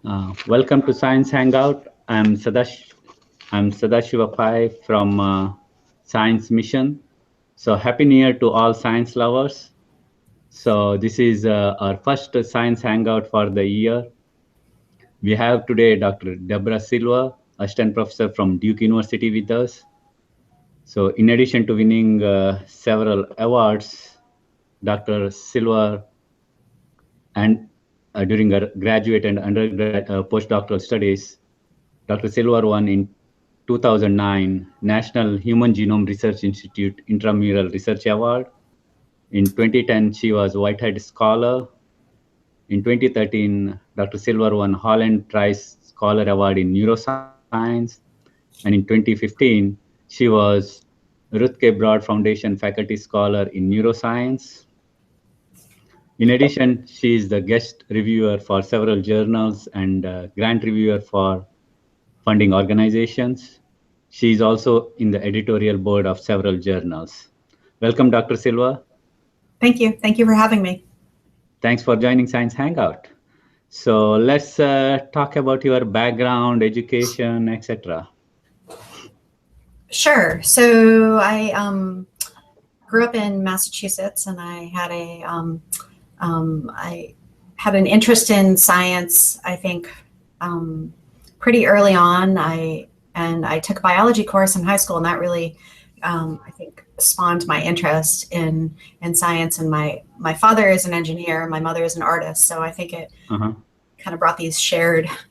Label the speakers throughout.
Speaker 1: Welcome to Science Hangout. I'm Sadashiva Pai from Science Mission. So happy New Year to all science lovers. So this is our first Science Hangout for the year. We have today Dr. Deborah Silva, Assistant Professor from Duke University with us. So in addition to winning several awards, Dr. Silva and during her graduate and undergrad postdoctoral studies, Dr. Silva won in 2009 National Human Genome Research Institute Intramural Research Award. In 2010, she was Whitehead Scholar. In 2013, Dr. Silva won Holland Prize Scholar Award in Neuroscience. And in 2015, she was Rutger Broad Foundation Faculty Scholar in Neuroscience. In addition, she is the guest reviewer for several journals and grant reviewer for funding organizations. She is also in the editorial board of several journals. Welcome, Dr. Silva.
Speaker 2: Thank you. Thank you for having me.
Speaker 1: Thanks for joining Science Hangout. So let's talk about your background, education, etc.
Speaker 2: Sure. So I grew up in Massachusetts, and I had an interest in science. I think pretty early on. I took a biology course in high school, and that really I think spawned my interest in science. And my father is an engineer, my mother is an artist, so I think it kind of brought these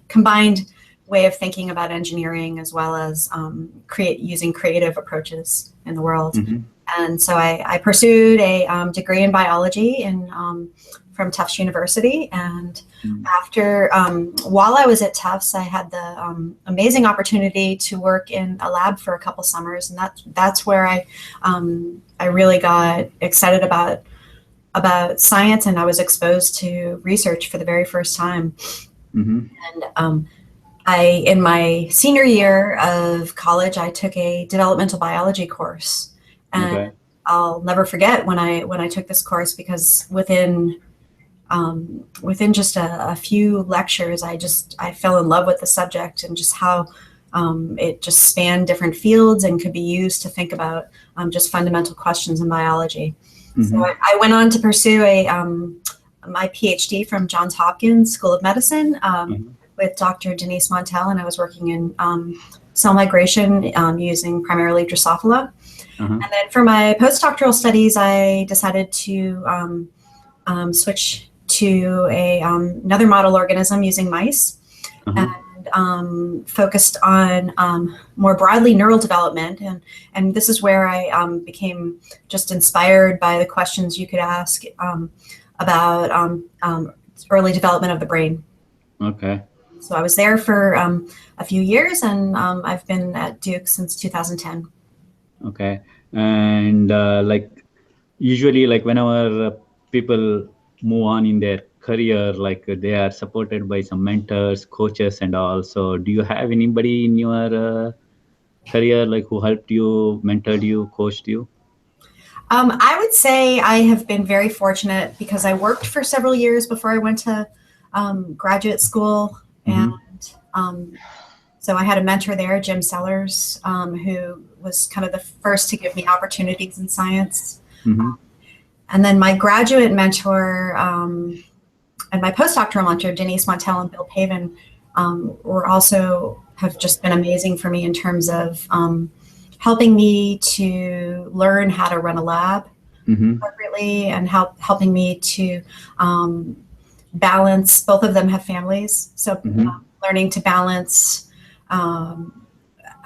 Speaker 2: combined way of thinking about engineering, as well as using creative approaches in the world. And so I pursued a degree in biology from Tufts University. And after, while I was at Tufts, I had the amazing opportunity to work in a lab for a couple summers, and that's where I really got excited about science, and I was exposed to research for the very first time. And in my senior year of college, I took a developmental biology course, and I'll never forget when I took this course, because within just a few lectures, I fell in love with the subject, and just how it just spanned different fields and could be used to think about just fundamental questions in biology. So I went on to pursue my PhD from Johns Hopkins School of Medicine with Dr. Denise Montel, and I was working in cell migration using primarily Drosophila. And then for my postdoctoral studies, I decided to switch to another model organism using mice, and focused on more broadly neural development. And this is where I became just inspired by the questions you could ask about early development of the brain. So I was there for a few years, and I've been at Duke since 2010.
Speaker 1: And usually, whenever people move on in their career, they are supported by some mentors, coaches, and all. So do you have anybody in your career who helped you, mentored you, coached you?
Speaker 2: I would say I have been very fortunate, because I worked for several years before I went to graduate school. And so I had a mentor there, Jim Sellers, who was kind of the first to give me opportunities in science. And then my graduate mentor and my postdoctoral mentor, Denise Montel and Bill Pavin, have just been amazing for me in terms of helping me to learn how to run a lab appropriately, and helping me to balance. Both of them have families, so learning to balance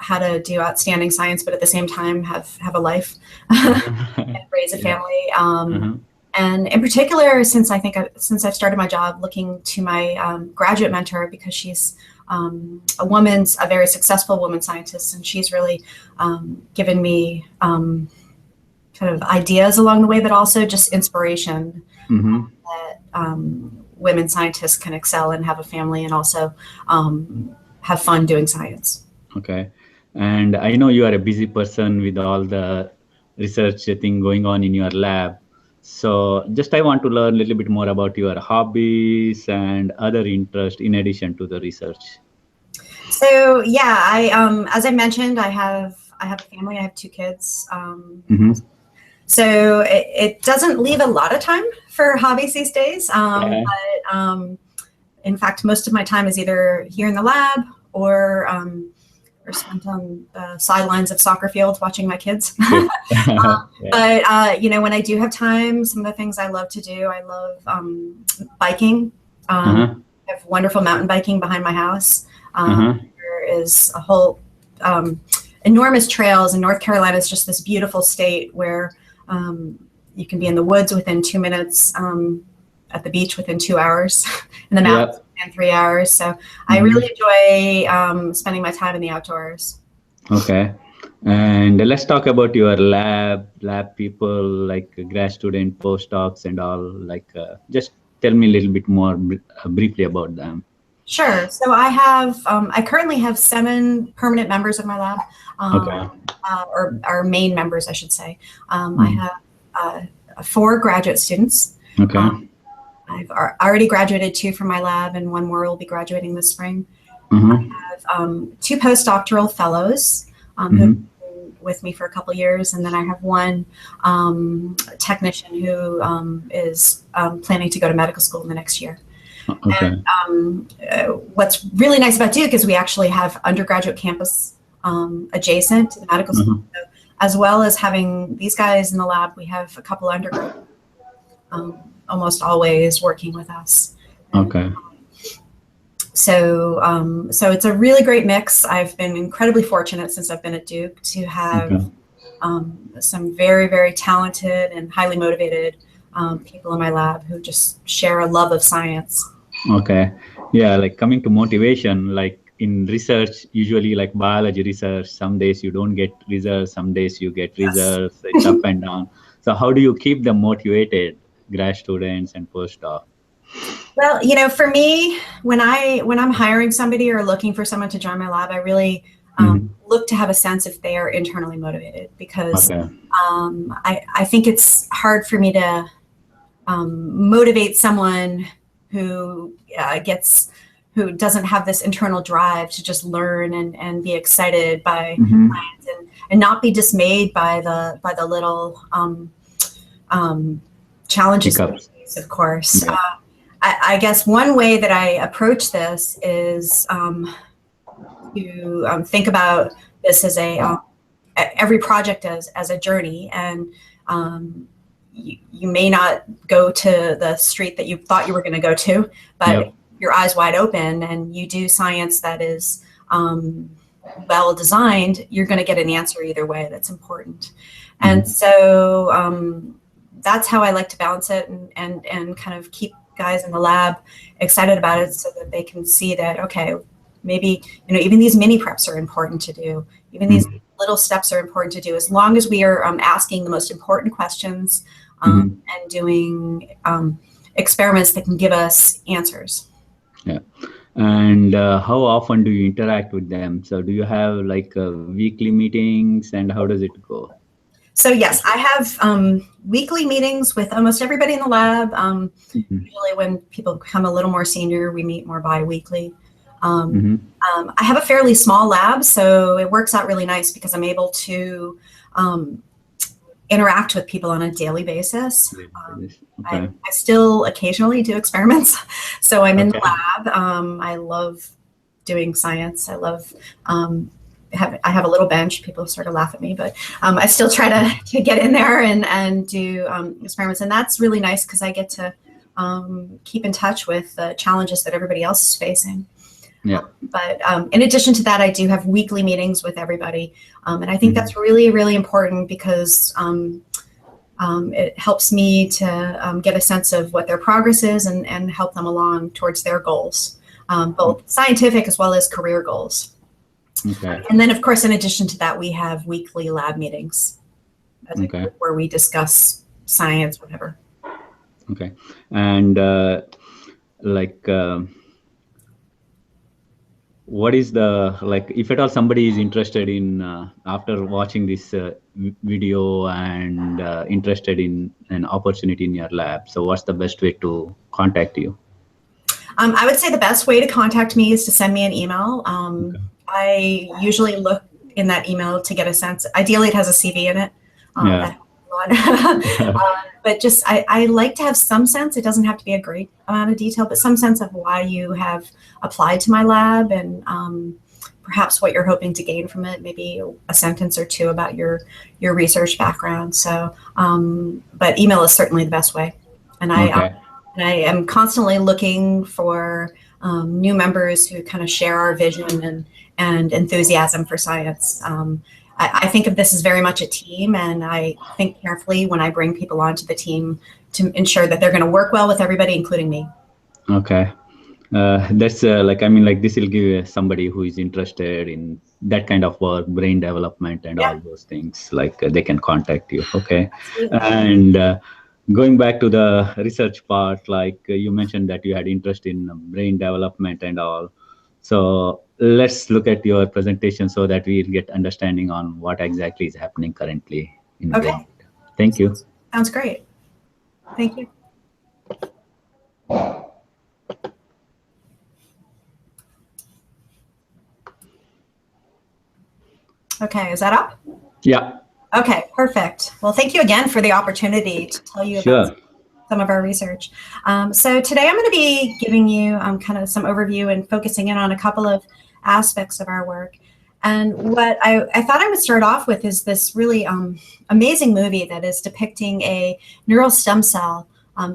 Speaker 2: how to do outstanding science, but at the same time have a life and raise a family. And in particular, since I've started my job, looking to my graduate mentor, because she's a very successful woman scientist, and she's really given me kind of ideas along the way, but also just inspiration that women scientists can excel and have a family, and also have fun doing science.
Speaker 1: And I know you are a busy person with all the research thing going on in your lab. So just I want to learn a little bit more about your hobbies and other interests in addition to the research.
Speaker 2: So yeah, as I mentioned, I have a family. I have two kids.
Speaker 1: Mm-hmm.
Speaker 2: So it doesn't leave a lot of time for hobbies these days.
Speaker 1: Yeah.
Speaker 2: But in fact, most of my time is either here in the lab or spent on the sidelines of soccer fields watching my kids.
Speaker 1: Yeah.
Speaker 2: But you know, when I do have time, some of the things I love to do, I love biking.
Speaker 1: Uh-huh.
Speaker 2: I have wonderful mountain biking behind my house.
Speaker 1: Uh-huh.
Speaker 2: There is a whole enormous trails, and North Carolina is just this beautiful state where you can be in the woods within 2 minutes, at the beach within 2 hours, in the mountains within 3 hours. So I really enjoy spending my time in the outdoors.
Speaker 1: Okay. And let's talk about your lab people, like grad student, postdocs and all, like just tell me a little bit more briefly about them.
Speaker 2: Sure. So I currently have 7 permanent members of my lab, or our main members, I should say. I have 4 graduate students.
Speaker 1: Okay.
Speaker 2: I've already graduated 2 from my lab, and 1 more will be graduating this spring.
Speaker 1: Mm-hmm.
Speaker 2: I have 2 postdoctoral fellows who have been with me for a couple years, and then I have 1 technician who is planning to go to medical school in the next year.
Speaker 1: Okay.
Speaker 2: And what's really nice about Duke is we actually have undergraduate campus adjacent to the medical school. So, as well as having these guys in the lab, we have a couple undergraduates almost always working with us.
Speaker 1: Okay.
Speaker 2: So it's a really great mix. I've been incredibly fortunate since I've been at Duke to have some very, very talented and highly motivated people in my lab who just share a love of science.
Speaker 1: Okay. Yeah, like coming to motivation, like in research, usually like biology research, some days you don't get results, some days you get results, it's up and down. So how do you keep them motivated, grad students and postdoc?
Speaker 2: Well, you know, for me, when I'm hiring somebody or looking for someone to join my lab, I really look to have a sense if they are internally motivated, because I think it's hard for me to motivate someone who doesn't have this internal drive to just learn and be excited by science and not be dismayed by the little challenges, of course.
Speaker 1: Yeah.
Speaker 2: I guess one way that I approach this is to think about this as every project as a journey, and you may not go to the street that you thought you were going to go to, but your eyes wide open and you do science that is well designed, you're going to get an answer either way that's important. And so that's how I like to balance it and kind of keep guys in the lab excited about it, so that they can see that, okay, maybe, you know, even these mini preps are important to do. Even these little steps are important to do, as long as we are asking the most important questions and doing experiments that can give us answers.
Speaker 1: Yeah. And how often do you interact with them? So do you have like weekly meetings, and how does it go?
Speaker 2: So yes, I have weekly meetings with almost everybody in the lab. Usually when people become a little more senior, we meet more bi-weekly. I have a fairly small lab, so it works out really nice because I'm able to interact with people on a daily basis. I still occasionally do experiments, so I'm in the lab. I love doing science. I love I have a little bench. People sort of laugh at me, but I still try to get in there and do experiments, and that's really nice because I get to keep in touch with the challenges that everybody else is facing.
Speaker 1: Yeah.
Speaker 2: But in addition to that, I do have weekly meetings with everybody, and I think that's really, really important because it helps me to get a sense of what their progress is and help them along towards their goals, both scientific as well as career goals.
Speaker 1: Okay.
Speaker 2: And then, of course, in addition to that, we have weekly lab meetings where we discuss science, whatever.
Speaker 1: Okay. And what is the, like, if at all somebody is interested in, after watching this video and interested in an opportunity in your lab, so what's the best way to contact you?
Speaker 2: I would say the best way to contact me is to send me an email.
Speaker 1: Okay.
Speaker 2: I usually look in that email to get a sense. Ideally, it has a CV in it.
Speaker 1: Yeah.
Speaker 2: But just I like to have some sense. It doesn't have to be a great amount of detail, but some sense of why you have applied to my lab and perhaps what you're hoping to gain from it. Maybe a sentence or two about your research background. So, but email is certainly the best way. And I am constantly looking for new members who kind of share our vision and enthusiasm for science. I think of this as very much a team, and I think carefully when I bring people onto the team to ensure that they're going to work well with everybody, including me.
Speaker 1: Okay. That's like, I mean, like, this will give somebody who is interested in that kind of work, brain development and all those things, like they can contact you. Okay. Absolutely. And going back to the research part, like you mentioned that you had interest in brain development and all. So let's look at your presentation so that we'll get understanding on what exactly is happening currently in the brain. Thank you.
Speaker 2: Sounds great. Thank you. Okay, is that up?
Speaker 1: Yeah.
Speaker 2: Okay, perfect. Well, thank you again for the opportunity to tell you about some of our research. So today I'm going to be giving you kind of some overview and focusing in on a couple of aspects of our work. And what I thought I would start off with is this really amazing movie that is depicting a neural stem cell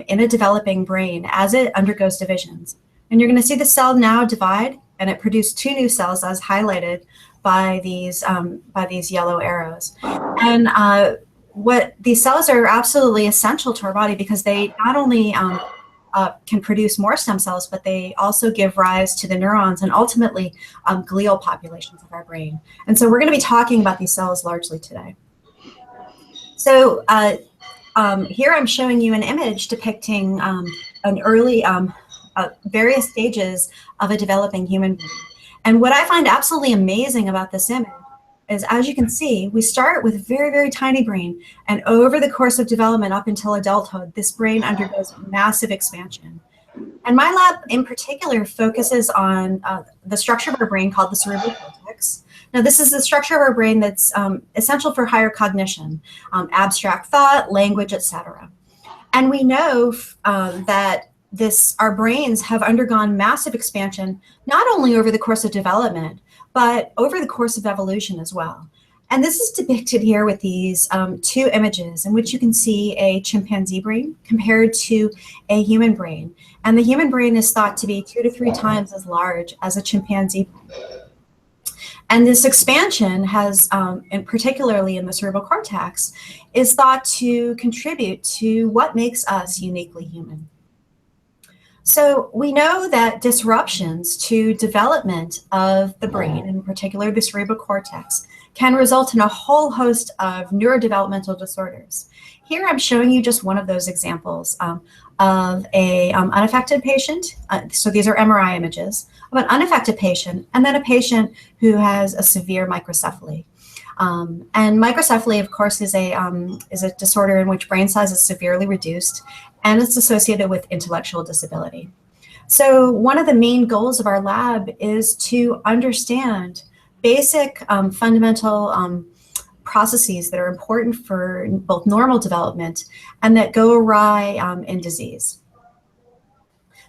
Speaker 2: in a developing brain as it undergoes divisions. And you're going to see the cell now divide, and it produced two new cells as highlighted by these yellow arrows. And what these cells are absolutely essential to our body because they not only can produce more stem cells, but they also give rise to the neurons and ultimately glial populations of our brain. And so we're going to be talking about these cells largely today. So here I'm showing you an image depicting an early various stages of a developing human brain. And what I find absolutely amazing about this image is, as you can see, we start with a very, very tiny brain. And over the course of development up until adulthood, this brain undergoes massive expansion. And my lab in particular focuses on the structure of our brain called the cerebral cortex. Now, this is the structure of our brain that's essential for higher cognition, abstract thought, language, etc. And we know that our brains have undergone massive expansion, not only over the course of development, but over the course of evolution as well. And this is depicted here with these two images in which you can see a chimpanzee brain compared to a human brain. And the human brain is thought to be 2 to 3 times as large as a chimpanzee brain. And this expansion has, and particularly in the cerebral cortex, is thought to contribute to what makes us uniquely human. So we know that disruptions to development of the brain, in particular the cerebral cortex, can result in a whole host of neurodevelopmental disorders. Here I'm showing you just one of those examples of an unaffected patient. So these are MRI images of an unaffected patient, and then a patient who has a severe microcephaly. And microcephaly, of course, is a disorder in which brain size is severely reduced, and it's associated with intellectual disability. So one of the main goals of our lab is to understand basic fundamental processes that are important for both normal development and that go awry in disease.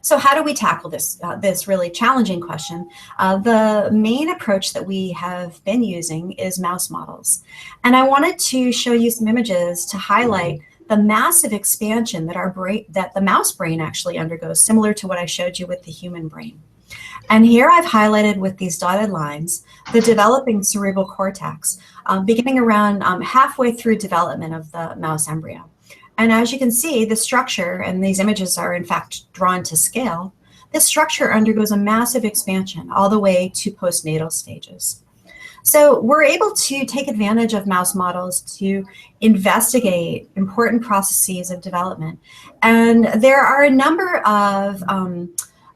Speaker 2: So how do we tackle this really challenging question? The main approach that we have been using is mouse models. And I wanted to show you some images to highlight the massive expansion that the mouse brain actually undergoes, similar to what I showed you with the human brain. And here I've highlighted with these dotted lines the developing cerebral cortex, beginning around halfway through development of the mouse embryo. And as you can see, the structure, and these images are in fact drawn to scale, this structure undergoes a massive expansion all the way to postnatal stages. So we're able to take advantage of mouse models to investigate important processes of development. And there are a number of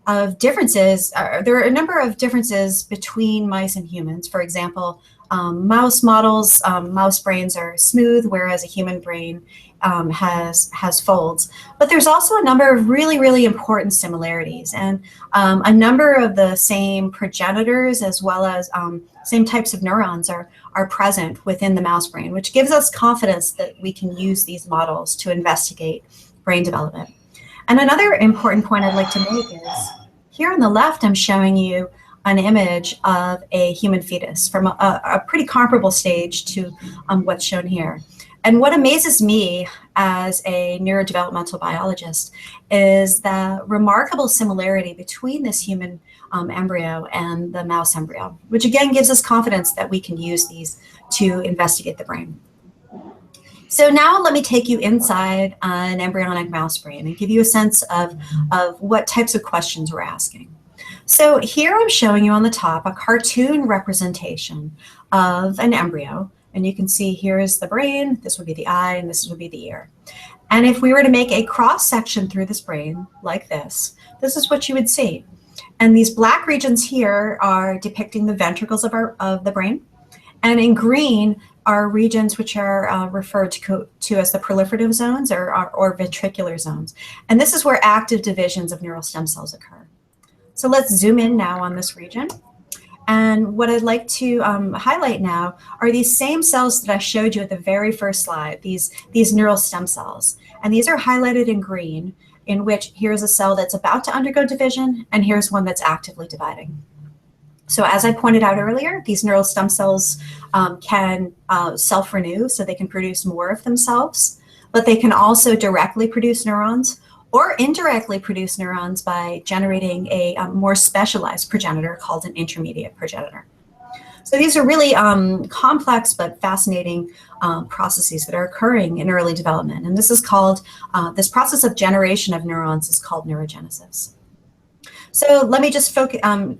Speaker 2: of differences. There are a number of differences between mice and humans. For example, mouse models, mouse brains are smooth, whereas a human brain has folds. But there's also a number of really, really important similarities, and a number of the same progenitors as well as same types of neurons are present within the mouse brain, which gives us confidence that we can use these models to investigate brain development. And another important point I'd like to make is here on the left, I'm showing you an image of a human fetus from a pretty comparable stage to what's shown here. And what amazes me as a neurodevelopmental biologist is the remarkable similarity between this human embryo and the mouse embryo, which again gives us confidence that we can use these to investigate the brain. So now let me take you inside an embryonic mouse brain and give you a sense of what types of questions we're asking. So here I'm showing you on the top a cartoon representation of an embryo. And you can see here is the brain, this would be the eye, and this would be the ear. And if we were to make a cross section through this brain like this is what you would see. And these black regions here are depicting the ventricles of the brain. And in green are regions which are referred to as the proliferative zones or ventricular zones. And this is where active divisions of neural stem cells occur. So let's zoom in now on this region. And what I'd like to highlight now are these same cells that I showed you at the very first slide, these neural stem cells. And these are highlighted in green, in which here's a cell that's about to undergo division, and here's one that's actively dividing. So as I pointed out earlier, these neural stem cells can self-renew, so they can produce more of themselves, but they can also directly produce neurons or indirectly produce neurons by generating a more specialized progenitor called an intermediate progenitor. So these are really complex but fascinating processes that are occurring in early development. And this is called, this process of generation of neurons is called neurogenesis. So let me just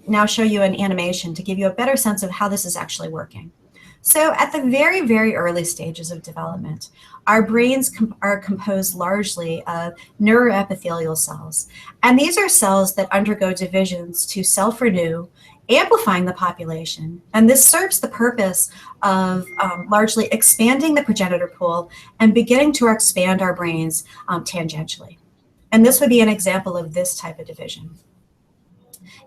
Speaker 2: now show you an animation to give you a better sense of how this is actually working. So at the very, very early stages of development, our brains are composed largely of neuroepithelial cells. And these are cells that undergo divisions to self-renew, amplifying the population. And this serves the purpose of largely expanding the progenitor pool and beginning to expand our brains tangentially. And this would be an example of this type of division.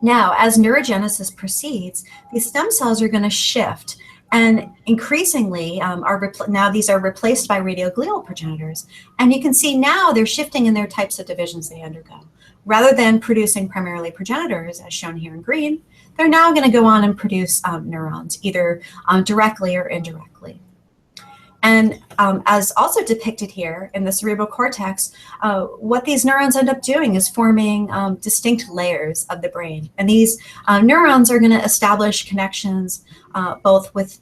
Speaker 2: Now, as neurogenesis proceeds, these stem cells are going to shift. And increasingly, now these are replaced by radioglial progenitors. And you can see now they're shifting in their types of divisions they undergo. Rather than producing primarily progenitors, as shown here in green, they're now going to go on and produce neurons, either directly or indirectly. And as also depicted here in the cerebral cortex, what these neurons end up doing is forming distinct layers of the brain. And these neurons are going to establish connections both with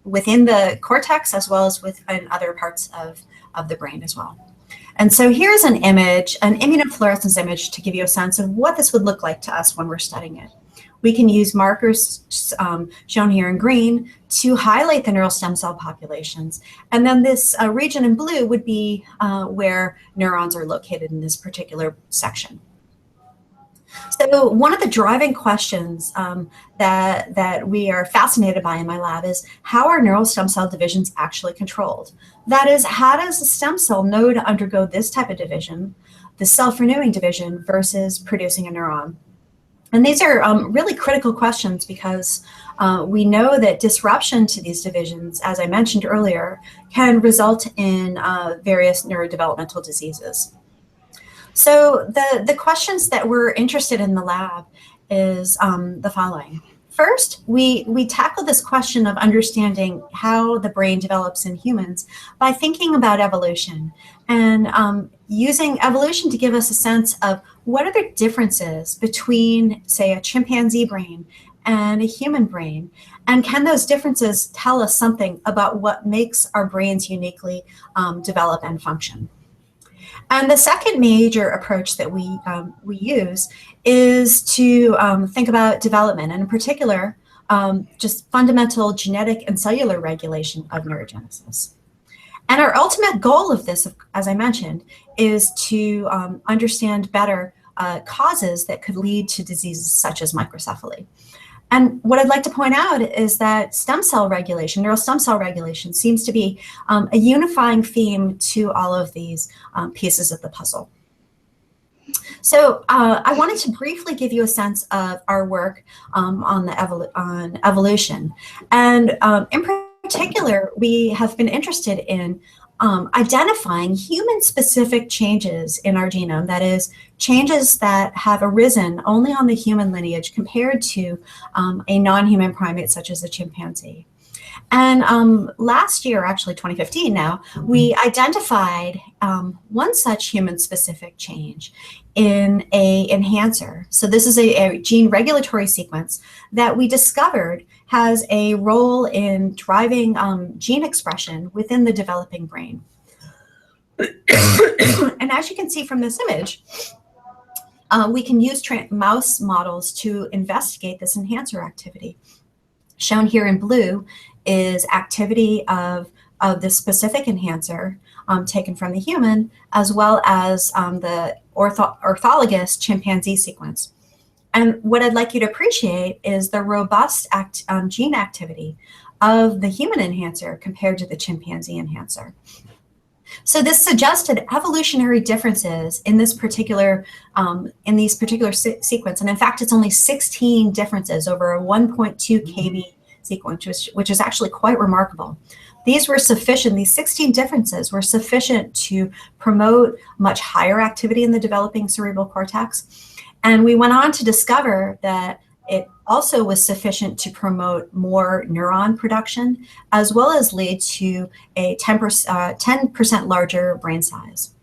Speaker 2: within the cortex as well as within other parts of the brain as well. And so here's an image, an immunofluorescence image, to give you a sense of what this would look like to us when we're studying it. We can use markers shown here in green to highlight the neural stem cell populations. And then this region in blue would be where neurons are located in this particular section. So one of the driving questions that we are fascinated by in my lab is how are neural stem cell divisions actually controlled? That is, how does a stem cell know to undergo this type of division, the self-renewing division, versus producing a neuron? And these are really critical questions because we know that disruption to these divisions, as I mentioned earlier, can result in various neurodevelopmental diseases. So the questions that we're interested in the lab is the following. First, we tackle this question of understanding how the brain develops in humans by thinking about evolution and using evolution to give us a sense of what are the differences between, say, a chimpanzee brain and a human brain, and can those differences tell us something about what makes our brains uniquely develop and function? And the second major approach that we use is to think about development, and in particular, just fundamental genetic and cellular regulation of neurogenesis. And our ultimate goal of this, as I mentioned, is to understand better causes that could lead to diseases such as microcephaly. And what I'd like to point out is that stem cell regulation, neural stem cell regulation, seems to be a unifying theme to all of these pieces of the puzzle. So I wanted to briefly give you a sense of our work on evolution. And in particular, we have been interested in identifying human-specific changes in our genome, that is, changes that have arisen only on the human lineage compared to a non-human primate such as a chimpanzee. And last year, actually 2015 now, we identified one such human-specific change in a enhancer. So this is a gene regulatory sequence that we discovered has a role in driving gene expression within the developing brain. And as you can see from this image, we can use mouse models to investigate this enhancer activity. Shown here in blue is activity of the specific enhancer taken from the human, as well as the orthologous chimpanzee sequence. And what I'd like you to appreciate is the robust gene activity of the human enhancer compared to the chimpanzee enhancer. So this suggested evolutionary differences in this particular sequence. And in fact, it's only 16 differences over a 1.2 kb sequence, which is actually quite remarkable. These were sufficient, these 16 differences were sufficient to promote much higher activity in the developing cerebral cortex. And we went on to discover that it also was sufficient to promote more neuron production, as well as lead to a 10% larger brain size.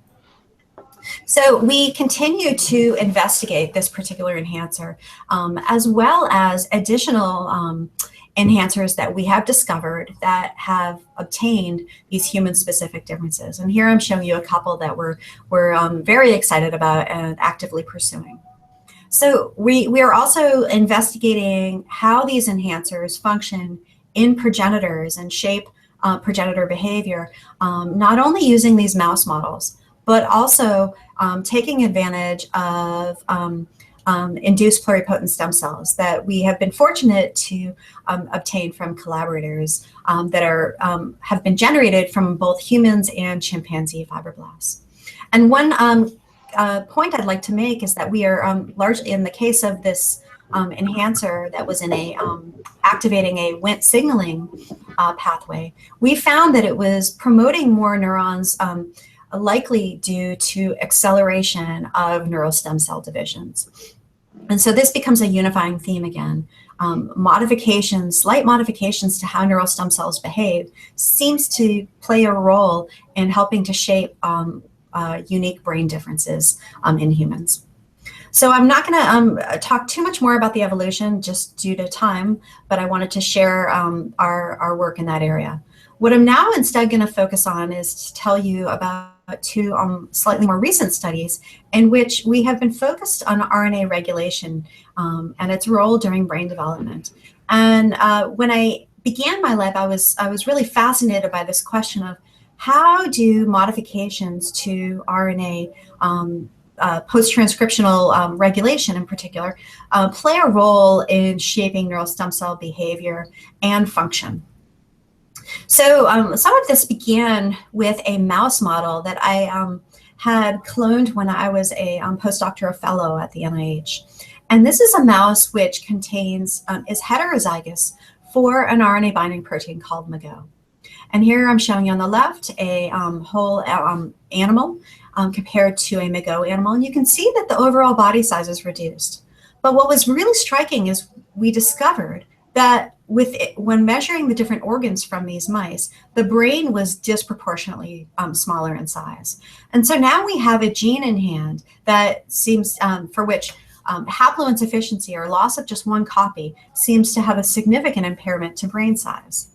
Speaker 2: So we continue to investigate this particular enhancer, as well as additional enhancers that we have discovered that have obtained these human-specific differences. And here I'm showing you a couple that we're very excited about and actively pursuing. So we are also investigating how these enhancers function in progenitors and shape progenitor behavior, not only using these mouse models, but also taking advantage of induced pluripotent stem cells that we have been fortunate to obtain from collaborators that have been generated from both humans and chimpanzee fibroblasts. And one point I'd like to make is that we are largely, in the case of this enhancer that was in activating a Wnt signaling pathway, we found that it was promoting more neurons, likely due to acceleration of neural stem cell divisions. And so this becomes a unifying theme again. Slight modifications to how neural stem cells behave seems to play a role in helping to shape unique brain differences in humans. So I'm not going to talk too much more about the evolution just due to time, but I wanted to share our work in that area. What I'm now instead going to focus on is to tell you about two slightly more recent studies in which we have been focused on RNA regulation and its role during brain development. And when I began my lab, I was really fascinated by this question of how do modifications to RNA post-transcriptional regulation in particular play a role in shaping neural stem cell behavior and function. So some of this began with a mouse model that I had cloned when I was a postdoctoral fellow at the NIH. And this is a mouse which contains, is heterozygous for an RNA binding protein called MAGO. And here I'm showing you on the left a whole animal compared to a MAGO animal. And you can see that the overall body size is reduced. But what was really striking is we discovered that when measuring the different organs from these mice, the brain was disproportionately smaller in size. And so now we have a gene in hand that seems, for which haploinsufficiency or loss of just one copy seems to have a significant impairment to brain size.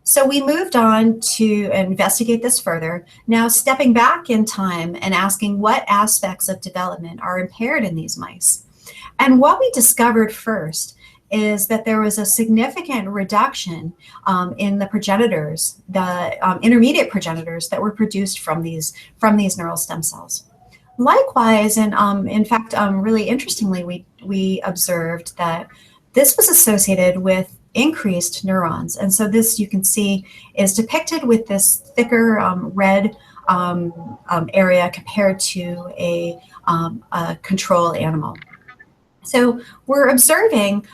Speaker 2: So we moved on to investigate this further, now stepping back in time and asking what aspects of development are impaired in these mice. And what we discovered first is that there was a significant reduction in the progenitors, the intermediate progenitors that were produced from these neural stem cells. likewise, and in fact, really interestingly, we observed that this was associated with increased neurons. And so this, you can see, is depicted with this thicker red area compared to a control animal. So we're observing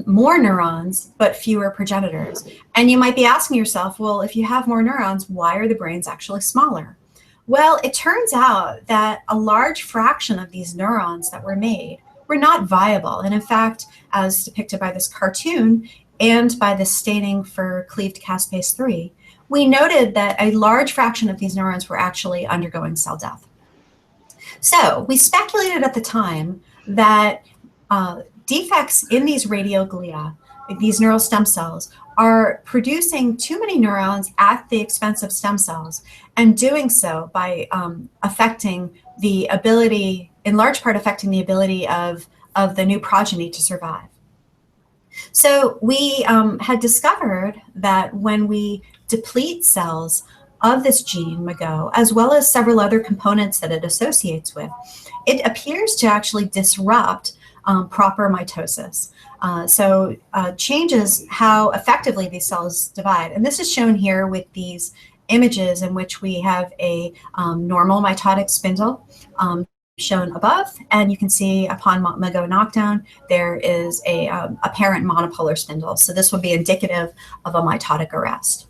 Speaker 2: more neurons, but fewer progenitors. And you might be asking yourself, well, if you have more neurons, why are the brains actually smaller? Well, it turns out that a large fraction of these neurons that were made were not viable. And in fact, as depicted by this cartoon and by the staining for cleaved caspase 3, we noted that a large fraction of these neurons were actually undergoing cell death. So we speculated at the time that defects in these radioglia, these neural stem cells, are producing too many neurons at the expense of stem cells, and doing so by affecting the ability, in large part affecting the ability of the new progeny to survive. So we had discovered that when we deplete cells of this gene, MAGO, as well as several other components that it associates with, it appears to actually disrupt proper mitosis. So changes how effectively these cells divide. And this is shown here with these images in which we have a normal mitotic spindle shown above, and you can see upon MAGO knockdown, there is a apparent monopolar spindle. So this would be indicative of a mitotic arrest.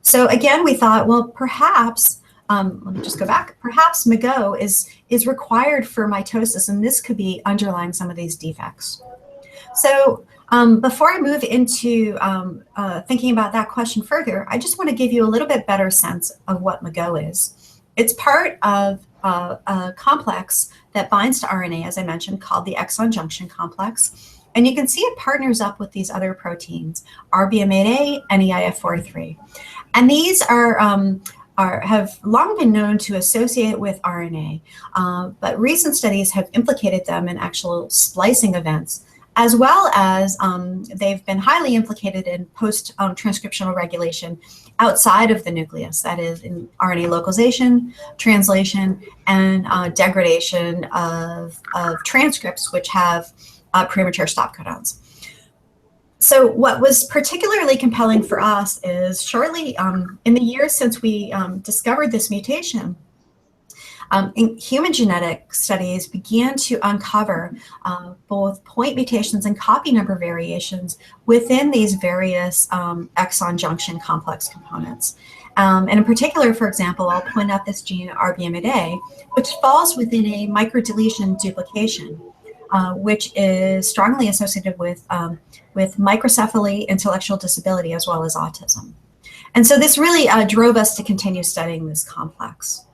Speaker 2: So again, we thought, well, perhaps, let me just go back, perhaps MAGO is required for mitosis, and this could be underlying some of these defects. So before I move into thinking about that question further, I just want to give you a little bit better sense of what MAGO is. It's part of a complex that binds to RNA, as I mentioned, called the exon junction complex. And you can see it partners up with these other proteins, RBM8A and EIF43. And these have long been known to associate with RNA, but recent studies have implicated them in actual splicing events, as well as they've been highly implicated in post-transcriptional regulation outside of the nucleus, that is in RNA localization, translation, and degradation of transcripts which have premature stop codons. So what was particularly compelling for us is shortly in the years since we discovered this mutation, human genetic studies began to uncover both point mutations and copy number variations within these various exon junction complex components. And in particular, for example, I'll point out this gene RBM8A, which falls within a microdeletion duplication, which is strongly associated with microcephaly, intellectual disability, as well as autism. And so this really drove us to continue studying this complex.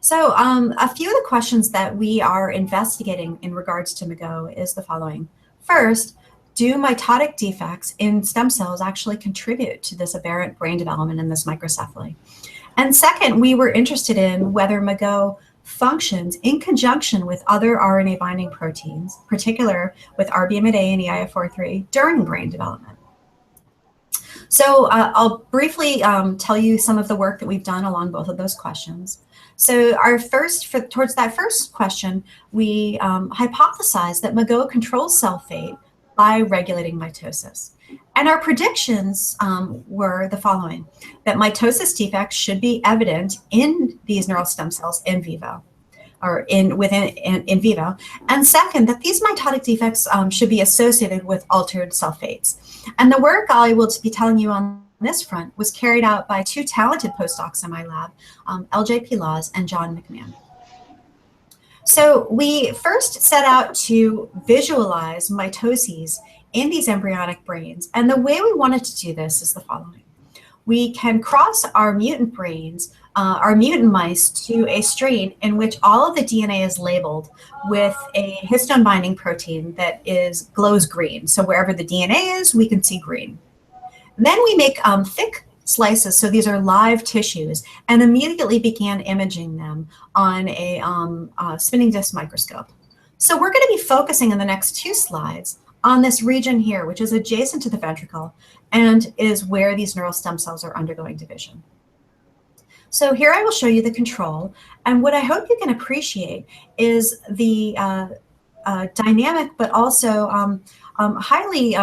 Speaker 2: So a few of the questions that we are investigating in regards to MAGO is the following. First, do mitotic defects in stem cells actually contribute to this aberrant brain development in this microcephaly? And second, we were interested in whether MAGO functions in conjunction with other RNA binding proteins, particular with RBM8A and EIF43 during brain development. So I'll briefly tell you some of the work that we've done along both of those questions. So towards that first question, we hypothesized that MAGO controls cell fate by regulating mitosis. And our predictions were the following: that mitosis defects should be evident in these neural stem cells in vivo, or in vivo. And second, that these mitotic defects should be associated with altered cell fates. And the work I will be telling you on this front was carried out by two talented postdocs in my lab, LJ Pilaz and John McMahon. So we first set out to visualize mitoses in these embryonic brains. And the way we wanted to do this is the following. We can cross our mutant brains, our mutant mice, to a strain in which all of the DNA is labeled with a histone binding protein that glows green. So wherever the DNA is, we can see green. And then we make thick slices, so these are live tissues, and immediately began imaging them on a spinning disk microscope. So we're going to be focusing in the next two slides on this region here, which is adjacent to the ventricle and is where these neural stem cells are undergoing division. So here I will show you the control. And what I hope you can appreciate is the dynamic, but also highly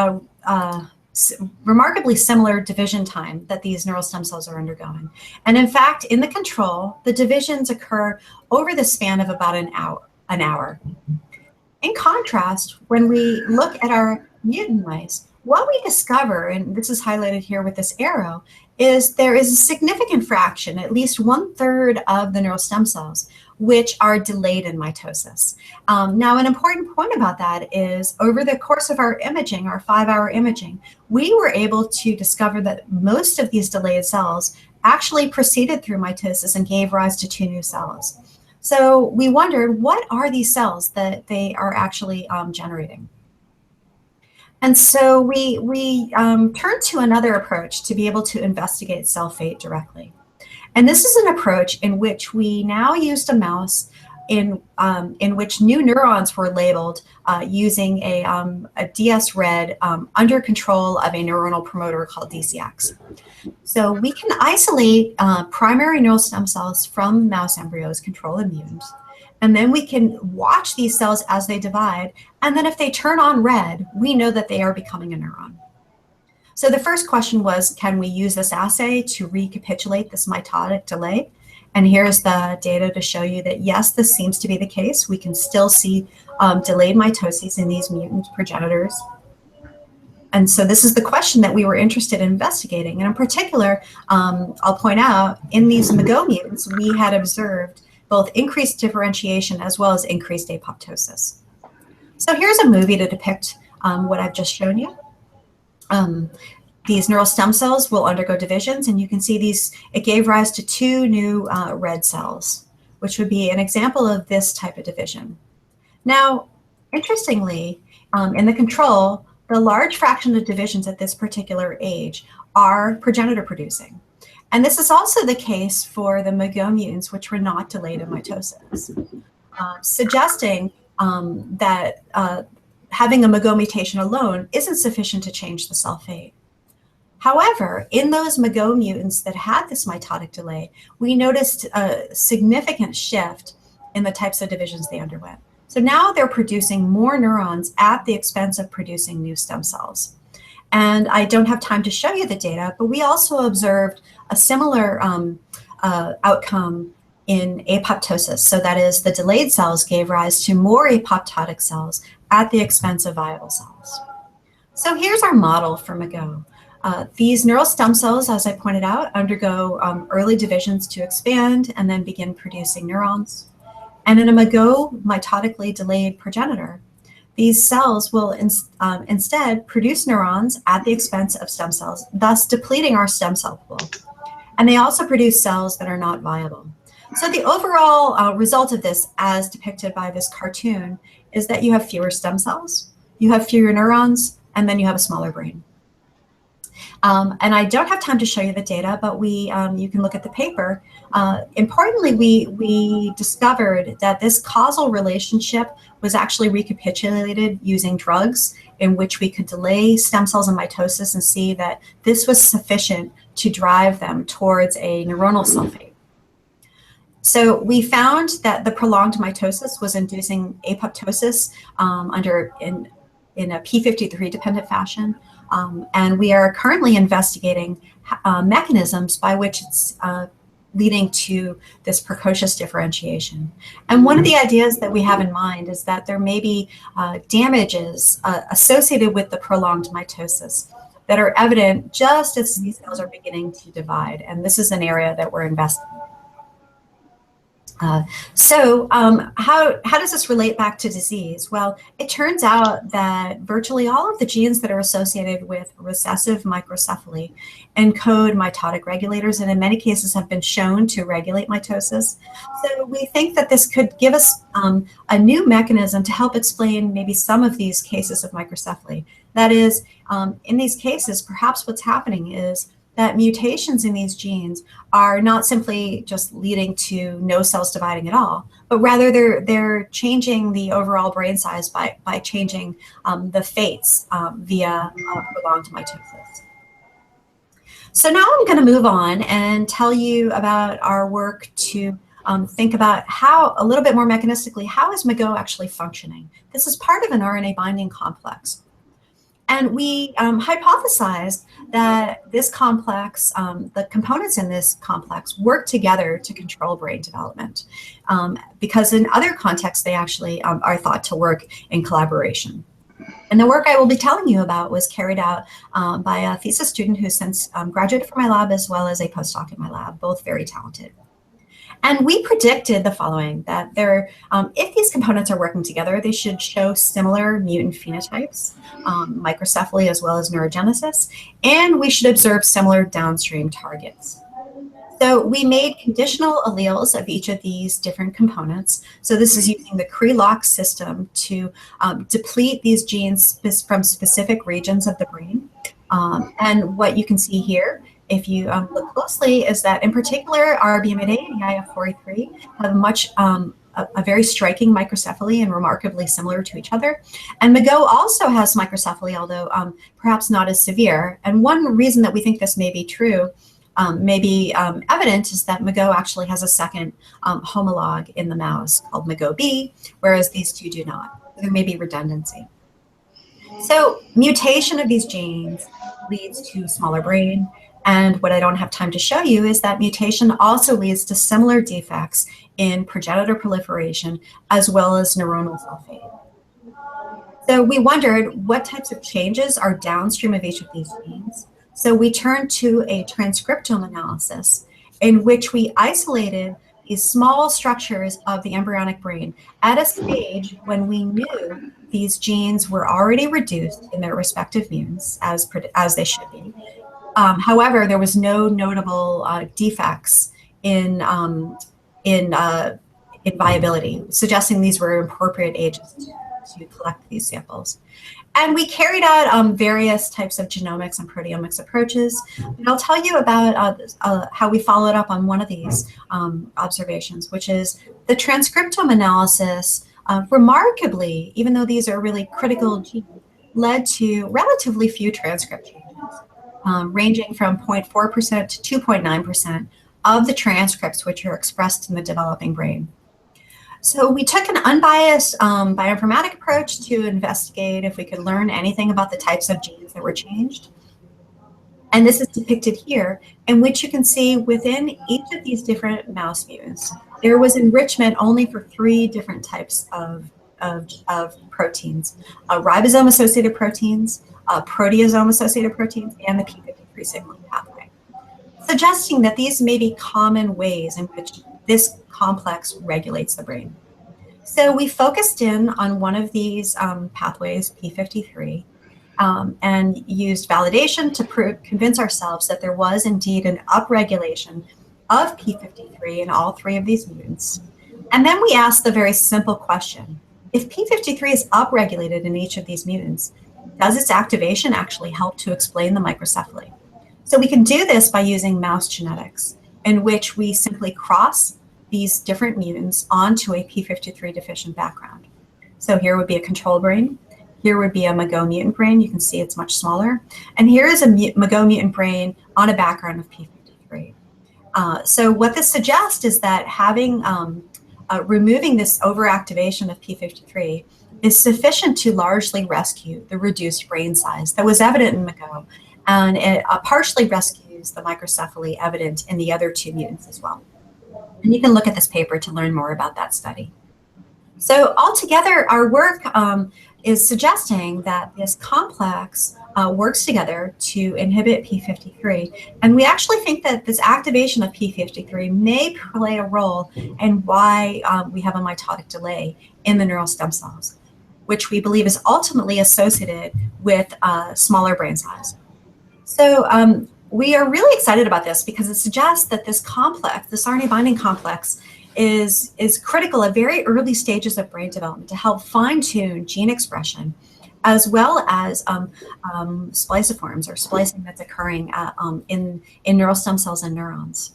Speaker 2: remarkably similar division time that these neural stem cells are undergoing. And in fact, in the control, the divisions occur over the span of about an hour. In contrast, when we look at our mutant mice, what we discover, and this is highlighted here with this arrow, is there is a significant fraction, at least 1/3 of the neural stem cells, which are delayed in mitosis. Now, an important point about that is over the course of our imaging, our 5-hour imaging, we were able to discover that most of these delayed cells actually proceeded through mitosis and gave rise to 2 new cells. So we wondered, what are these cells that they are actually generating? And so we turned to another approach to be able to investigate cell fate directly. And this is an approach in which we now used a mouse in which new neurons were labeled using a DS-RED under control of a neuronal promoter called DCX. So we can isolate primary neural stem cells from mouse embryos, control and mutants, and then we can watch these cells as they divide, and then if they turn on red, we know that they are becoming a neuron. So the first question was, can we use this assay to recapitulate this mitotic delay? And here's the data to show you that yes, this seems to be the case. We can still see delayed mitoses in these mutant progenitors. And so this is the question that we were interested in investigating. And in particular, I'll point out, in these MAGO mutants, we had observed both increased differentiation as well as increased apoptosis. So here's a movie to depict what I've just shown you. These neural stem cells will undergo divisions, and you can see it gave rise to 2 new red cells, which would be an example of this type of division. Now, interestingly, in the control, the large fraction of divisions at this particular age are progenitor producing. And this is also the case for the MAGO mutants, which were not delayed in mitosis, suggesting that having a MAGO mutation alone isn't sufficient to change the cell fate. However, in those MAGO mutants that had this mitotic delay, we noticed a significant shift in the types of divisions they underwent. So now they're producing more neurons at the expense of producing new stem cells. And I don't have time to show you the data, but we also observed a similar outcome in apoptosis. So that is, the delayed cells gave rise to more apoptotic cells at the expense of viable cells. So here's our model for MAGO. These neural stem cells, as I pointed out, undergo early divisions to expand and then begin producing neurons. And in a MAGO mitotically delayed progenitor, these cells will instead produce neurons at the expense of stem cells, thus depleting our stem cell pool. And they also produce cells that are not viable. So the overall result of this, as depicted by this cartoon, is that you have fewer stem cells, you have fewer neurons, and then you have a smaller brain. And I don't have time to show you the data, but you can look at the paper. Importantly, we discovered that this causal relationship was actually recapitulated using drugs in which we could delay stem cells in mitosis and see that this was sufficient to drive them towards a neuronal cell fate. So we found that the prolonged mitosis was inducing apoptosis in a p53 dependent fashion. And we are currently investigating mechanisms by which it's leading to this precocious differentiation. And one of the ideas that we have in mind is that there may be damages associated with the prolonged mitosis that are evident just as these cells are beginning to divide. And this is an area that we're investigating. So how does this relate back to disease? Well, it turns out that virtually all of the genes that are associated with recessive microcephaly encode mitotic regulators, and in many cases have been shown to regulate mitosis. So we think that this could give us a new mechanism to help explain maybe some of these cases of microcephaly. That is, in these cases, perhaps what's happening is that mutations in these genes are not simply just leading to no cells dividing at all, but rather they're changing the overall brain size by changing the fates via prolonged mitosis. So now I'm going to move on and tell you about our work to think about how, a little bit more mechanistically, how is MAGO actually functioning? This is part of an RNA binding complex. And we hypothesized that this complex, the components in this complex work together to control brain development, because in other contexts, they actually are thought to work in collaboration. And the work I will be telling you about was carried out by a thesis student who's since graduated from my lab, as well as a postdoc in my lab, both very talented. And we predicted the following, that if these components are working together, they should show similar mutant phenotypes, microcephaly as well as neurogenesis, and we should observe similar downstream targets. So we made conditional alleles of each of these different components. So this is using the Cre-Lox system to deplete these genes from specific regions of the brain. And what you can see here, if you look closely, is that in particular, RBMA and EIF43 have a very striking microcephaly and remarkably similar to each other. And MAGO also has microcephaly, although perhaps not as severe. And one reason that we think this may be true, may be evident, is that MAGO actually has a second homologue in the mouse called MAGO-B, whereas these two do not. There may be redundancy. So mutation of these genes leads to smaller brain. And what I don't have time to show you is that mutation also leads to similar defects in progenitor proliferation as well as neuronal cell fate. So we wondered what types of changes are downstream of each of these genes. So we turned to a transcriptome analysis in which we isolated these small structures of the embryonic brain at a stage when we knew these genes were already reduced in their respective mutants, as they should be. However, there was no notable defects in viability, suggesting these were appropriate ages to collect these samples. And we carried out various types of genomics and proteomics approaches. And I'll tell you about how we followed up on one of these observations, which is the transcriptome analysis. Remarkably, even though these are really critical genes, led to relatively few transcript changes. Ranging from 0.4% to 2.9% of the transcripts which are expressed in the developing brain. So we took an unbiased bioinformatic approach to investigate if we could learn anything about the types of genes that were changed. And this is depicted here, in which you can see within each of these different mouse mutants, there was enrichment only for 3 different types of proteins, ribosome-associated proteins, proteasome-associated proteins, and the p53 signaling pathway, suggesting that these may be common ways in which this complex regulates the brain. So we focused in on one of these pathways, p53, and used validation to convince ourselves that there was indeed an upregulation of p53 in all 3 of these mutants. And then we asked the very simple question, if p53 is upregulated in each of these mutants, does its activation actually help to explain the microcephaly? So we can do this by using mouse genetics, in which we simply cross these different mutants onto a p53 deficient background. So here would be a control brain. Here would be a MAGO mutant brain. You can see it's much smaller. And here is a MAGO mutant brain on a background of p53. So what this suggests is that having removing this overactivation of p53 is sufficient to largely rescue the reduced brain size that was evident in MAGO, and it partially rescues the microcephaly evident in the other 2 mutants as well. And you can look at this paper to learn more about that study. So altogether, our work is suggesting that this complex works together to inhibit p53. And we actually think that this activation of p53 may play a role in why we have a mitotic delay in the neural stem cells, which we believe is ultimately associated with smaller brain size. So we are really excited about this because it suggests that this complex, this RNA binding complex, is critical at very early stages of brain development to help fine-tune gene expression, as well as spliceoforms, or splicing that's occurring in neural stem cells and neurons.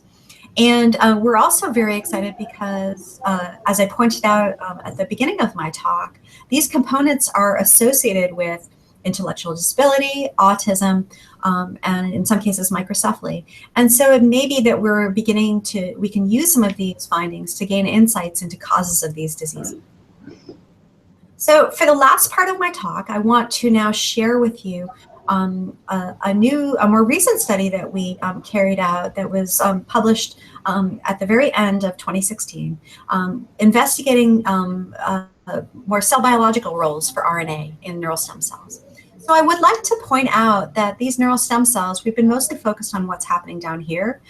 Speaker 2: And we're also very excited because, as I pointed out at the beginning of my talk, these components are associated with intellectual disability, autism, and in some cases microcephaly. And so it may be that we can use some of these findings to gain insights into causes of these diseases. So for the last part of my talk, I want to now share with you a more recent study that we carried out that was published at the very end of 2016, investigating more cell biological roles for RNA in neural stem cells. So I would like to point out that these neural stem cells, we've been mostly focused on what's happening down here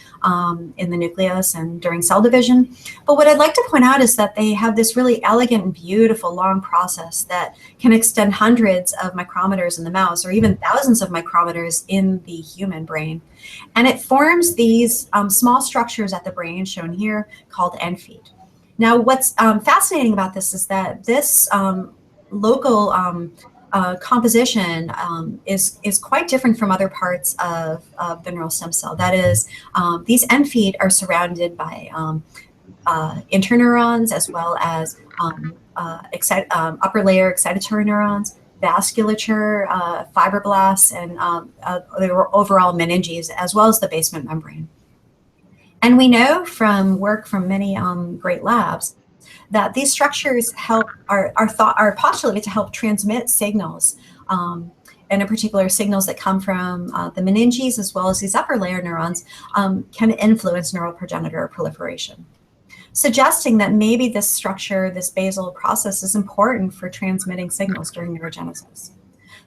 Speaker 2: in the nucleus and during cell division. But what I'd like to point out is that they have this really elegant and beautiful long process that can extend hundreds of micrometers in the mouse or even thousands of micrometers in the human brain. And it forms these small structures at the brain shown here called end feet. Now, what's fascinating about this is that this local composition is quite different from other parts of the neural stem cell. That is, these end feet are surrounded by interneurons as well as upper layer excitatory neurons, vasculature, fibroblasts, and the overall meninges, as well as the basement membrane. And we know from work from many great labs that these structures are postulated to help transmit signals, and in particular signals that come from the meninges as well as these upper layer neurons can influence neural progenitor proliferation, suggesting that maybe this structure, this basal process, is important for transmitting signals during neurogenesis.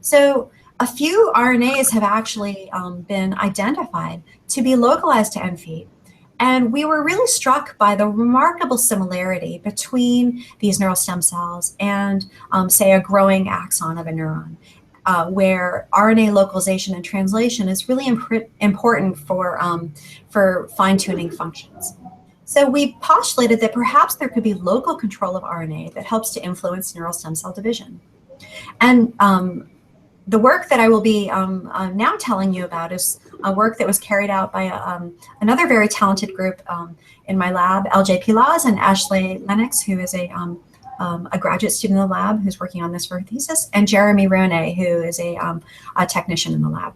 Speaker 2: So a few RNAs have actually been identified to be localized to end feet. And we were really struck by the remarkable similarity between these neural stem cells and, say, a growing axon of a neuron, where RNA localization and translation is really important for fine-tuning functions. So we postulated that perhaps there could be local control of RNA that helps to influence neural stem cell division. And the work that I will be now telling you about is a work that was carried out by another very talented group in my lab, LJ Pilaz and Ashley Lennox, who is a graduate student in the lab who's working on this for her thesis, and Jeremy Ronay, who is a technician in the lab.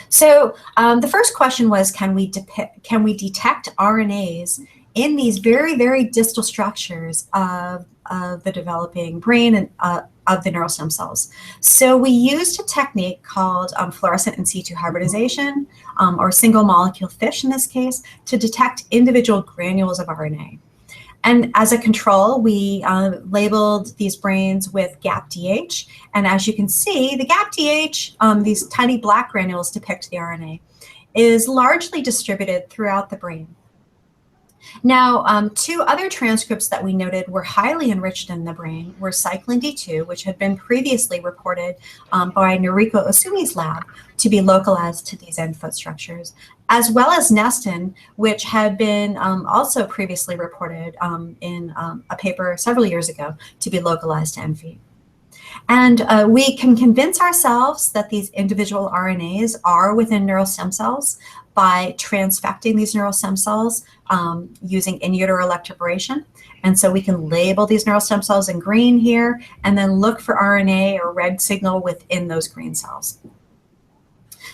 Speaker 2: So the first question was, can we detect RNAs in these very, very distal structures of the developing brain and of the neural stem cells? So we used a technique called fluorescent in situ hybridization, or single molecule FISH in this case, to detect individual granules of RNA. And as a control, we labeled these brains with GAPDH. And as you can see, the GAPDH, these tiny black granules depict the RNA, is largely distributed throughout the brain. Now, two other transcripts that we noted were highly enriched in the brain were cyclin D2, which had been previously reported by Noriko Osumi's lab to be localized to these end foot structures, as well as nestin, which had been also previously reported in a paper several years ago to be localized to end feet. And we can convince ourselves that these individual RNAs are within neural stem cells by transfecting these neural stem cells using in utero electroporation. And so we can label these neural stem cells in green here and then look for RNA or red signal within those green cells.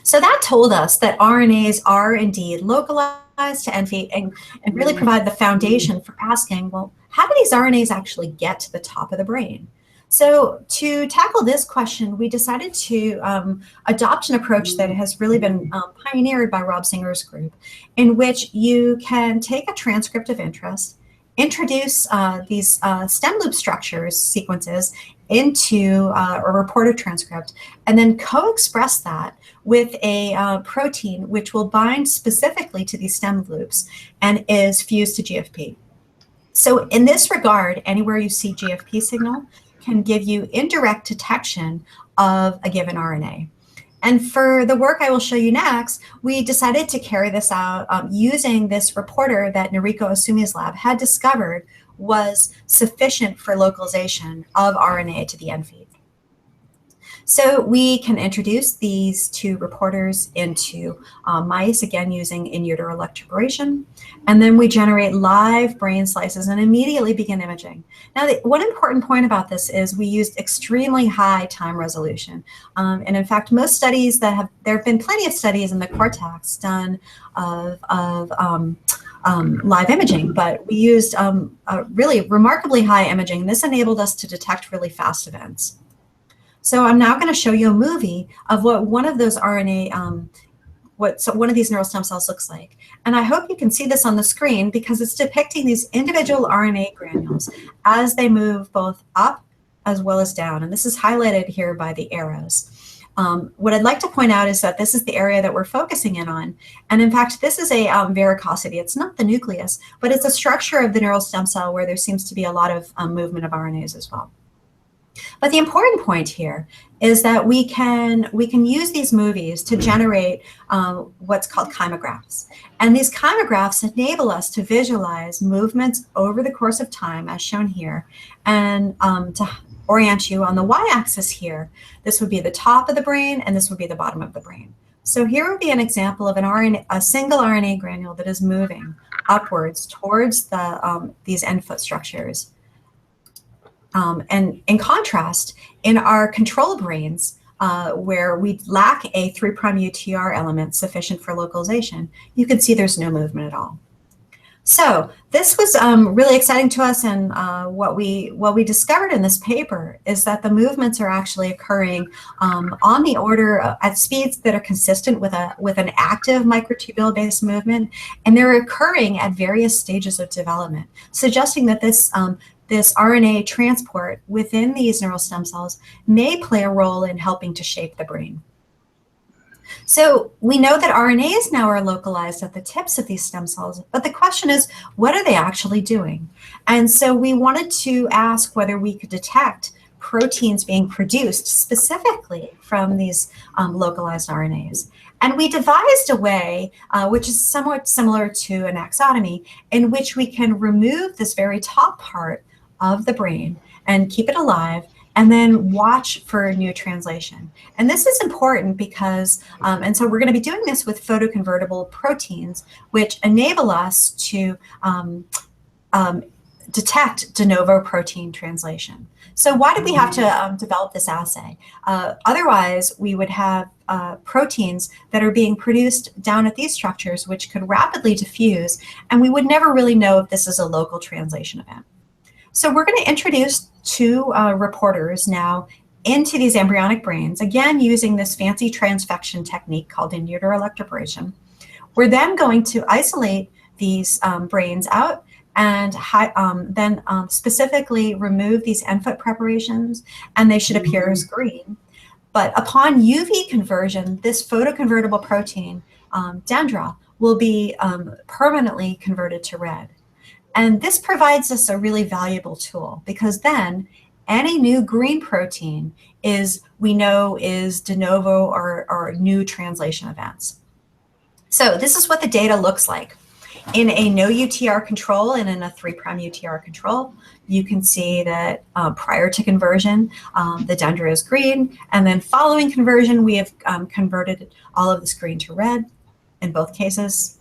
Speaker 2: So that told us that RNAs are indeed localized to end feet and really provide the foundation for asking, well, how do these RNAs actually get to the top of the brain? So to tackle this question, we decided to adopt an approach that has really been pioneered by Rob Singer's group, in which you can take a transcript of interest, introduce these stem loop structures, sequences, into a reported transcript, and then co-express that with a protein which will bind specifically to these stem loops and is fused to GFP. So in this regard, anywhere you see GFP signal can give you indirect detection of a given RNA. And for the work I will show you next, we decided to carry this out using this reporter that Noriko Osumi's lab had discovered was sufficient for localization of RNA to the end feet. So we can introduce these two reporters into mice, again using in utero electroporation, and then we generate live brain slices and immediately begin imaging. Now, one important point about this is we used extremely high time resolution, and in fact, most studies there have been plenty of studies in the cortex done of live imaging, but we used a really remarkably high imaging. This enabled us to detect really fast events. So I'm now going to show you a movie of what one of those RNA, one of these neural stem cells looks like. And I hope you can see this on the screen because it's depicting these individual RNA granules as they move both up as well as down. And this is highlighted here by the arrows. What I'd like to point out is that this is the area that we're focusing in on. And in fact, this is a varicosity. It's not the nucleus, but it's a structure of the neural stem cell where there seems to be a lot of movement of RNAs as well. But the important point here is that we can use these movies to generate what's called chymographs. And these chymographs enable us to visualize movements over the course of time, as shown here. And to orient you on the y-axis here, this would be the top of the brain, and this would be the bottom of the brain. So here would be an example of a single RNA granule that is moving upwards towards these end foot structures. And in contrast, in our control brains, where we lack a 3' UTR element sufficient for localization, you can see there's no movement at all. So this was really exciting to us, and what we discovered in this paper is that the movements are actually occurring on the order at speeds that are consistent with an active microtubule-based movement, and they're occurring at various stages of development, suggesting that this RNA transport within these neural stem cells may play a role in helping to shape the brain. So we know that RNAs now are localized at the tips of these stem cells, but the question is, what are they actually doing? And so we wanted to ask whether we could detect proteins being produced specifically from these localized RNAs. And we devised a way, which is somewhat similar to an axotomy, in which we can remove this very top part of the brain and keep it alive, and then watch for a new translation. And this is important because, and so we're going to be doing this with photoconvertible proteins, which enable us to detect de novo protein translation. So why did we have to develop this assay? Otherwise, we would have proteins that are being produced down at these structures, which could rapidly diffuse, and we would never really know if this is a local translation event. So we're going to introduce two reporters now into these embryonic brains, again using this fancy transfection technique called in utero electroporation. We're then going to isolate these brains out and then specifically remove these end foot preparations, and they should appear as green. But upon UV conversion, this photoconvertible protein, Dendra, will be permanently converted to red. And this provides us a really valuable tool, because then any new green protein we know is de novo or new translation events. So this is what the data looks like. In a no UTR control and in a 3' UTR control, you can see that prior to conversion, the Dendra is green, and then following conversion, we have converted all of this green to red in both cases.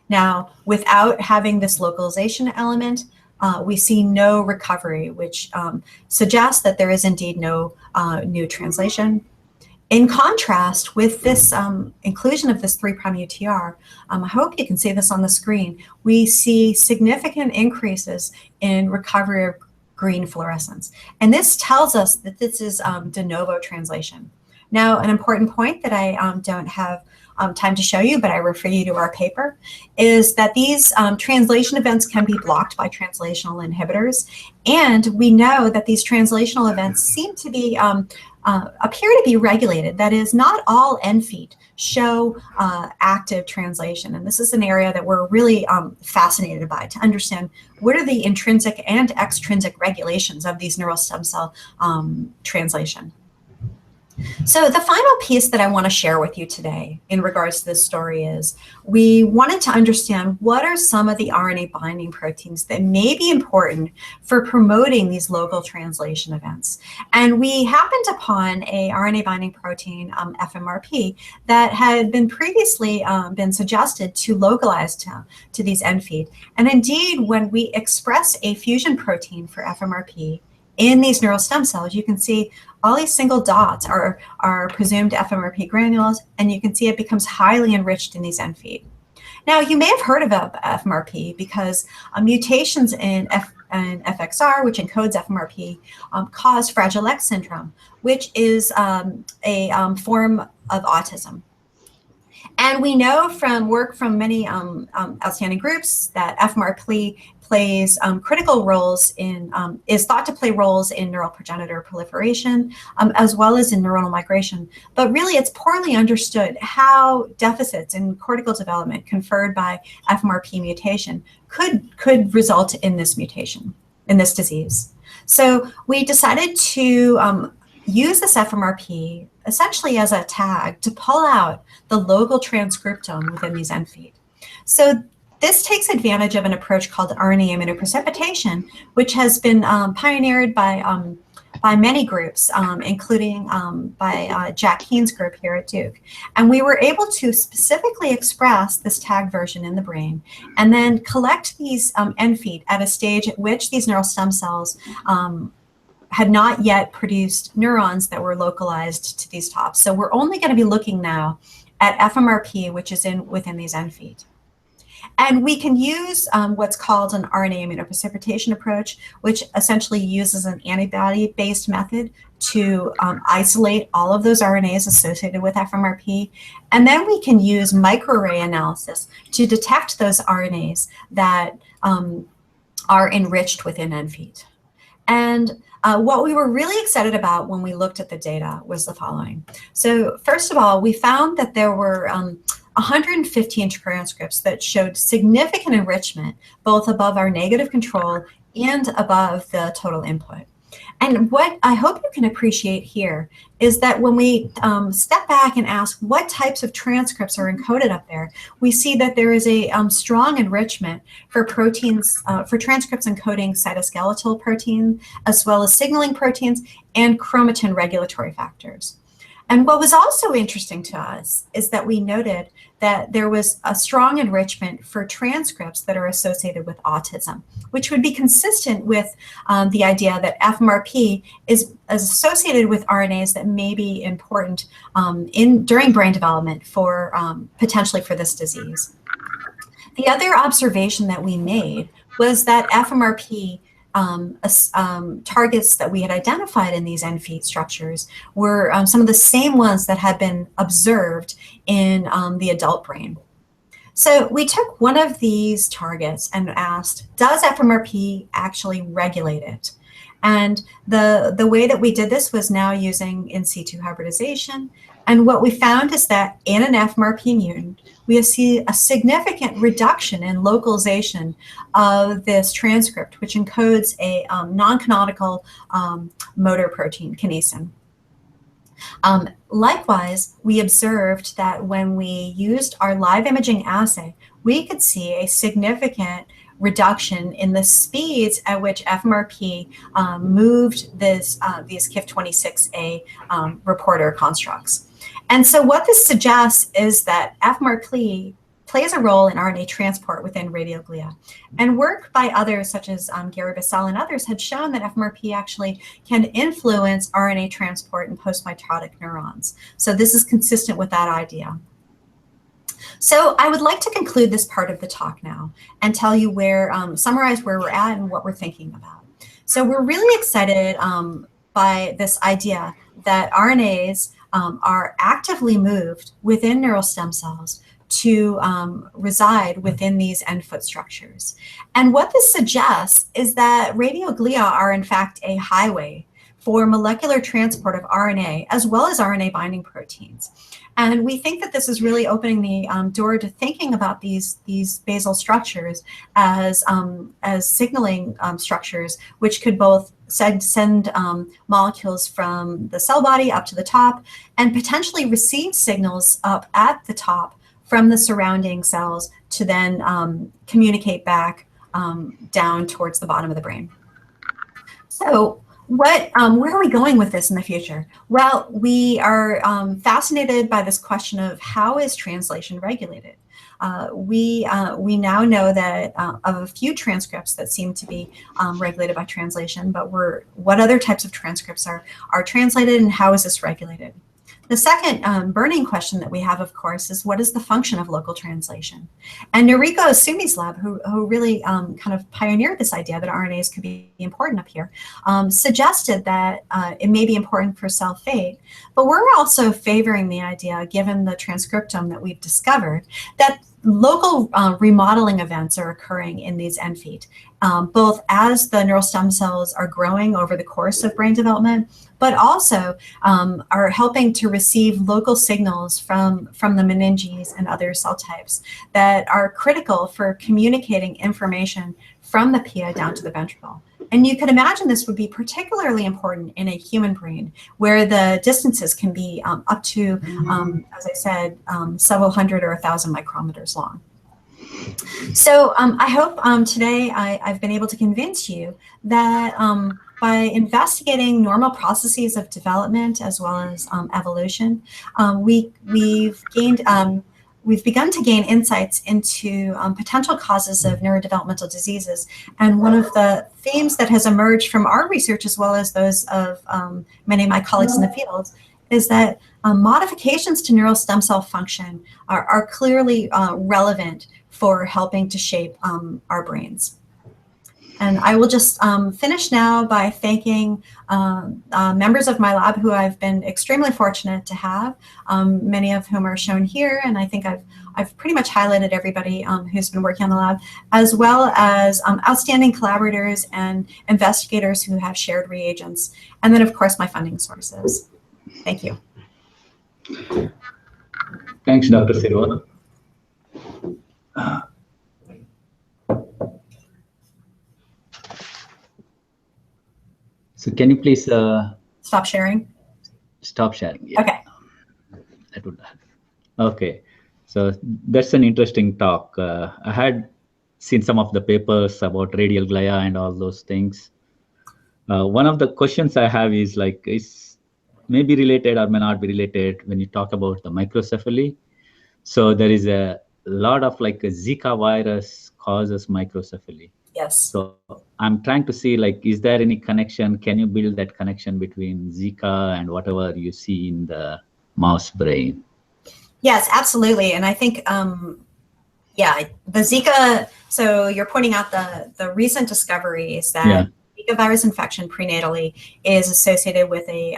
Speaker 2: Now, without having this localization element, we see no recovery, which suggests that there is indeed no new translation. In contrast, with this inclusion of this 3' UTR, I hope you can see this on the screen, we see significant increases in recovery of green fluorescence. And this tells us that this is de novo translation. Now, an important point that I don't have time to show you, but I refer you to our paper, is that these translation events can be blocked by translational inhibitors. And we know that these translational events seem to be, appear to be regulated. That is, not all end feet show active translation. And this is an area that we're really fascinated by, to understand what are the intrinsic and extrinsic regulations of these neural stem cell translation. So the final piece that I want to share with you today in regards to this story is we wanted to understand what are some of the RNA binding proteins that may be important for promoting these local translation events. And we happened upon a RNA binding protein, FMRP, that had been previously been suggested to localize to these end feet. And indeed, when we express a fusion protein for FMRP in these neural stem cells, you can see all these single dots are presumed FMRP granules, and you can see it becomes highly enriched in these end feet. Now, you may have heard of FMRP because mutations in FXR, which encodes FMRP, cause Fragile X syndrome, which is a form of autism. And we know from work from many outstanding groups that FMRP plays critical roles in, is thought to play roles in neural progenitor proliferation, as well as in neuronal migration. But really, it's poorly understood how deficits in cortical development conferred by FMRP mutation could result in this mutation, in this disease. So we decided to use this FMRP essentially as a tag to pull out the local transcriptome within these end feet. So this takes advantage of an approach called RNA immunoprecipitation, which has been pioneered by many groups, including by Jack Keen's group here at Duke. And we were able to specifically express this tag version in the brain and then collect these end feet at a stage at which these neural stem cells had not yet produced neurons that were localized to these tops. So we're only going to be looking now at FMRP, which is within these end feet. And we can use what's called an RNA immunoprecipitation approach, which essentially uses an antibody-based method to isolate all of those RNAs associated with FMRP. And then we can use microarray analysis to detect those RNAs that are enriched within end feet. And what we were really excited about when we looked at the data was the following. So first of all, we found that there were 115 transcripts that showed significant enrichment, both above our negative control and above the total input. And what I hope you can appreciate here is that when we step back and ask what types of transcripts are encoded up there, we see that there is a strong enrichment for proteins, for transcripts encoding cytoskeletal protein, as well as signaling proteins and chromatin regulatory factors. And what was also interesting to us is that we noted that there was a strong enrichment for transcripts that are associated with autism, which would be consistent with the idea that FMRP is associated with RNAs that may be important during brain development for potentially for this disease. The other observation that we made was that FMRP targets that we had identified in these end feet structures were some of the same ones that had been observed in the adult brain. So we took one of these targets and asked, does FMRP actually regulate it? And the way that we did this was now using in situ hybridization. And what we found is that in an FMRP mutant, we see a significant reduction in localization of this transcript, which encodes a non-canonical motor protein, kinesin. Likewise, we observed that when we used our live imaging assay, we could see a significant reduction in the speeds at which FMRP moved these KIF26A reporter constructs. And so what this suggests is that FMRP plays a role in RNA transport within radioglia. And work by others, such as Gary Bissell and others, had shown that FMRP actually can influence RNA transport in postmitotic neurons. So this is consistent with that idea. So I would like to conclude this part of the talk now and tell you summarize where we're at and what we're thinking about. So we're really excited by this idea that RNAs are actively moved within neural stem cells to reside within these end foot structures. And what this suggests is that radioglia are in fact a highway for molecular transport of RNA as well as RNA binding proteins. And we think that this is really opening the door to thinking about these basal structures as signaling structures, which could both send molecules from the cell body up to the top and potentially receive signals up at the top from the surrounding cells to then communicate back down towards the bottom of the brain. So where are we going with this in the future? Well, we are fascinated by this question of how is translation regulated? We now know that of a few transcripts that seem to be regulated by translation, but what other types of transcripts are translated, and how is this regulated? The second burning question that we have, of course, is what is the function of local translation? And Noriko Sumi's lab, who really kind of pioneered this idea that RNAs could be important up here, suggested that it may be important for cell fate, but we're also favoring the idea, given the transcriptome that we've discovered, that local remodeling events are occurring in these end feet, both as the neural stem cells are growing over the course of brain development, but also are helping to receive local signals from the meninges and other cell types that are critical for communicating information from the pia down to the ventricle. And you could imagine this would be particularly important in a human brain, where the distances can be up to, as I said, several hundred or 1,000 micrometers long. So I hope today I've been able to convince you that by investigating normal processes of development as well as evolution, we've begun to gain insights into potential causes of neurodevelopmental diseases. And one of the themes that has emerged from our research, as well as those of many of my colleagues in the field, is that modifications to neural stem cell function are clearly relevant for helping to shape our brains. And I will just finish now by thanking members of my lab who I've been extremely fortunate to have, many of whom are shown here, and I think I've pretty much highlighted everybody who's been working on the lab, as well as outstanding collaborators and investigators who have shared reagents, and then of course my funding sources. Thank you.
Speaker 1: Thanks, Dr. Silva. So can you please
Speaker 2: stop sharing?
Speaker 1: Stop sharing. Yeah.
Speaker 2: Okay.
Speaker 1: That would. Okay. So that's an interesting talk. I had seen some of the papers about radial glia and all those things. One of the questions I have is like, is maybe related or may not be related when you talk about the microcephaly. So there is a lot of like a Zika virus causes microcephaly.
Speaker 2: Yes.
Speaker 1: So I'm trying to see, like, is there any connection? Can you build that connection between Zika and whatever you see in the mouse brain?
Speaker 2: Yes, absolutely. And I think, yeah, the Zika, so you're pointing out the recent discoveries that Zika virus infection prenatally is associated with a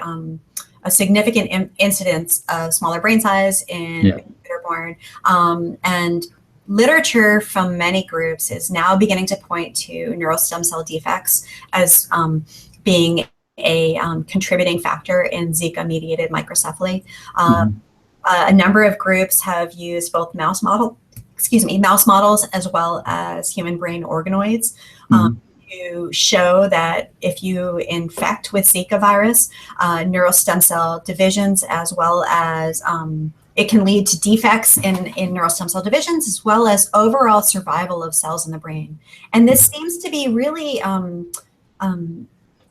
Speaker 2: significant incidence of smaller brain size in babies that are born. And literature from many groups is now beginning to point to neural stem cell defects as being a contributing factor in Zika-mediated microcephaly. A number of groups have used both mouse models as well as human brain organoids to show that if you infect with Zika virus, neural stem cell divisions, as well as it can lead to defects in neural stem cell divisions, as well as overall survival of cells in the brain. And this seems to be really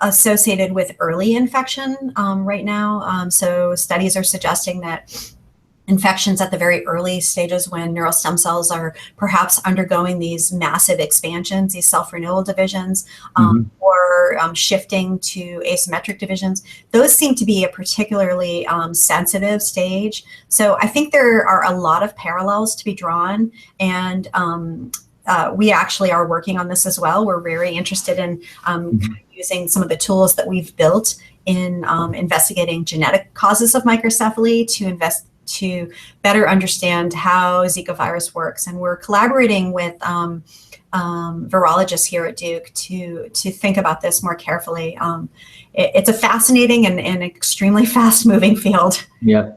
Speaker 2: associated with early infection right now. So studies are suggesting that infections at the very early stages, when neural stem cells are perhaps undergoing these massive expansions, these self-renewal divisions, or shifting to asymmetric divisions, those seem to be a particularly sensitive stage. So I think there are a lot of parallels to be drawn, and we actually are working on this as well. We're very interested in using some of the tools that we've built in investigating genetic causes of microcephaly to better understand how Zika virus works. And we're collaborating with virologists here at Duke to think about this more carefully. It's a fascinating and extremely fast-moving field.
Speaker 1: Yeah.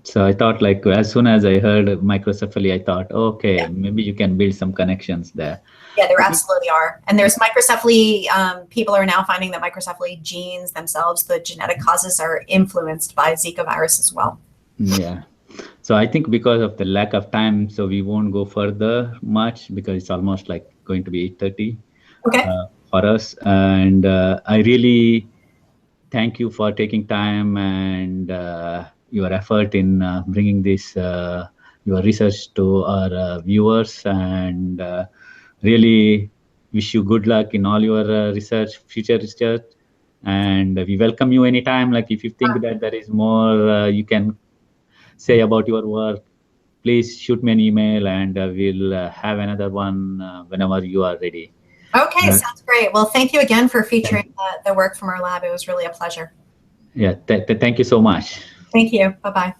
Speaker 1: So I thought, like, as soon as I heard microcephaly, I thought, okay, maybe you can build some connections there.
Speaker 2: Yeah, there absolutely are. And there's microcephaly. People are now finding that microcephaly genes themselves, the genetic causes, are influenced by Zika virus as well.
Speaker 1: Yeah. So I think because of the lack of time, so we won't go further much because it's almost like going to be 8:30
Speaker 2: Okay.
Speaker 1: for us. And I really thank you for taking time and your effort in bringing this your research to our viewers, and really wish you good luck in all your future research. And we welcome you anytime. Like if you think that there is more you can say about your work, please shoot me an email, and we'll have another one whenever you are ready.
Speaker 2: Okay, sounds great. Well, thank you again for featuring the work from our lab. It was really a pleasure.
Speaker 1: Yeah, thank you so much.
Speaker 2: Thank you. Bye-bye.